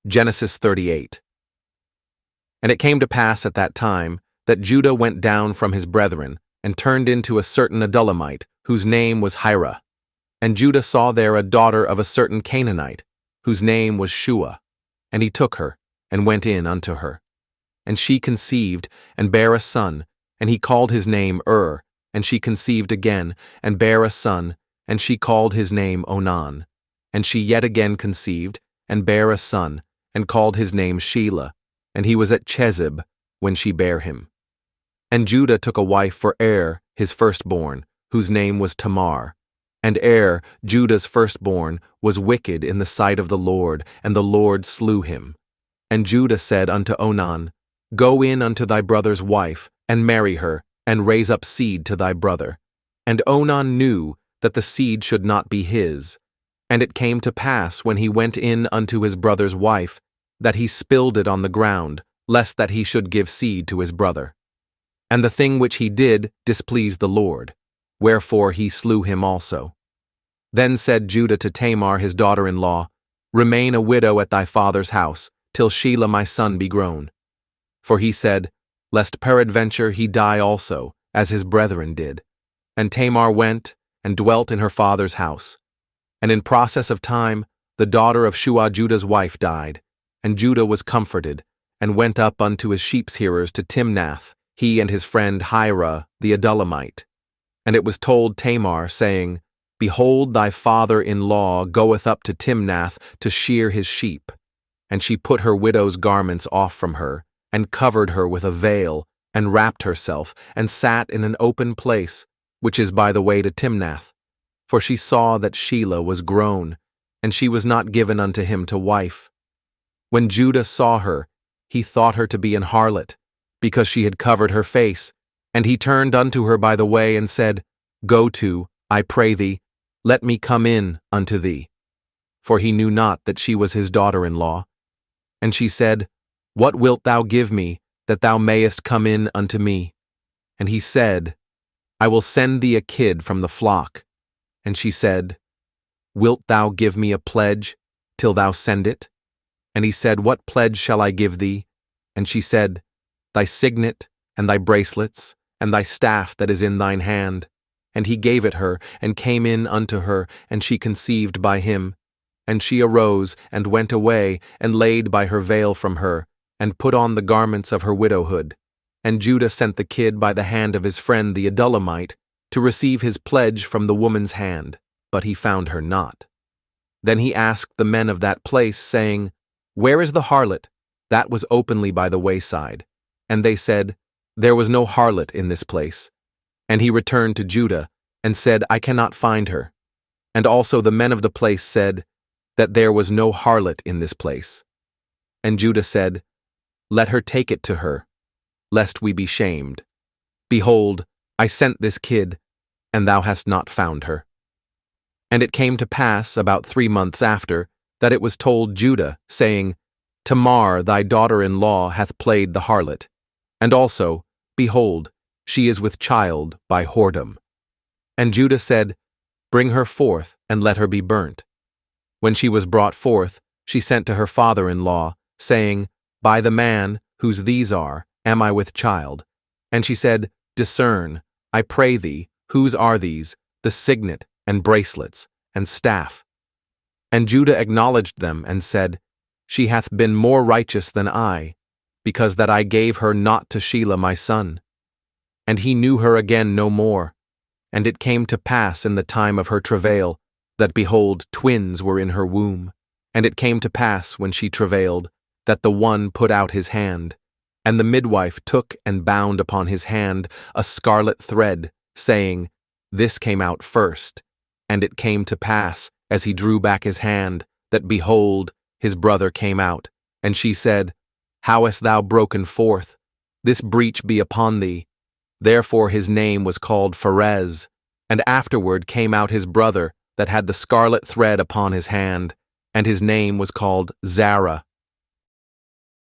Genesis 38. And it came to pass at that time that Judah went down from his brethren, and turned into a certain Adulamite, whose name was Hira. And Judah saw there a daughter of a certain Canaanite, whose name was Shua. And he took her, and went in unto her. And she conceived, and bare a son, and he called his name And she conceived again, and bare a son, and she called his name Onan. And she yet again conceived, and bare a son, and called his name Shelah. And he was at Chezib when she bare him. And Judah took a wife for his firstborn, whose name was Tamar. And Judah's firstborn, was wicked in the sight of the Lord, and the Lord slew him. And Judah said unto Onan, Go in unto thy brother's wife, and marry her, and raise up seed to thy brother. And Onan knew that the seed should not be his. And it came to pass, when he went in unto his brother's wife, that he spilled it on the ground, lest that he should give seed to his brother. And the thing which he did displeased the Lord, wherefore he slew him also. Then said Judah to Tamar his daughter-in-law, Remain a widow at thy father's house, till Shelah my son be grown. For he said, Lest peradventure he die also, as his brethren did. And Tamar went, and dwelt in her father's house. And in process of time, the daughter of Shua Judah's wife died. And Judah was comforted, and went up unto his sheepshearers to Timnath, he and his friend Hira the Adulamite. And it was told Tamar, saying, Behold, thy father-in-law goeth up to Timnath to shear his sheep. And she put her widow's garments off from her, and covered her with a veil, and wrapped herself, and sat in an open place, which is by the way to Timnath. For she saw that Shelah was grown, and she was not given unto him to wife. When Judah saw her, he thought her to be an harlot, because she had covered her face, and he turned unto her by the way, and said, Go to, I pray thee, let me come in unto thee. For he knew not that she was his daughter-in-law. And she said, What wilt thou give me, that thou mayest come in unto me? And he said, I will send thee a kid from the flock. And she said, Wilt thou give me a pledge, till thou send it? And he said, What pledge shall I give thee? And she said, Thy signet, and thy bracelets, and thy staff that is in thine hand. And he gave it her, and came in unto her, and she conceived by him. And she arose, and went away, and laid by her veil from her, and put on the garments of her widowhood. And Judah sent the kid by the hand of his friend the Adulamite, to receive his pledge from the woman's hand, but he found her not. Then he asked the men of that place, saying, Where is the harlot? That was openly by the wayside. And they said, There was no harlot in this place. And he returned to Judah, and said, I cannot find her. And also the men of the place said, that there was no harlot in this place. And Judah said, Let her take it to her, lest we be shamed. Behold, I sent this kid, and thou hast not found her. And it came to pass, about 3 months after, that it was told Judah, saying, Tamar thy daughter-in-law hath played the harlot. And also, behold, she is with child by whoredom. And Judah said, Bring her forth, and let her be burnt. When she was brought forth, she sent to her father-in-law, saying, By the man, whose these are, am I with child. And she said, Discern, I pray thee, whose are these, the signet, and bracelets, and staff? And Judah acknowledged them, and said, She hath been more righteous than I, because that I gave her not to Shelah my son. And he knew her again no more. And it came to pass in the time of her travail, that behold, twins were in her womb. And it came to pass, when she travailed, that the one put out his hand. And the midwife took and bound upon his hand a scarlet thread, saying, This came out first. And it came to pass, as he drew back his hand, that behold, his brother came out. And she said, How hast thou broken forth? This breach be upon thee. Therefore his name was called Pharez. And afterward came out his brother, that had the scarlet thread upon his hand, and his name was called Zara.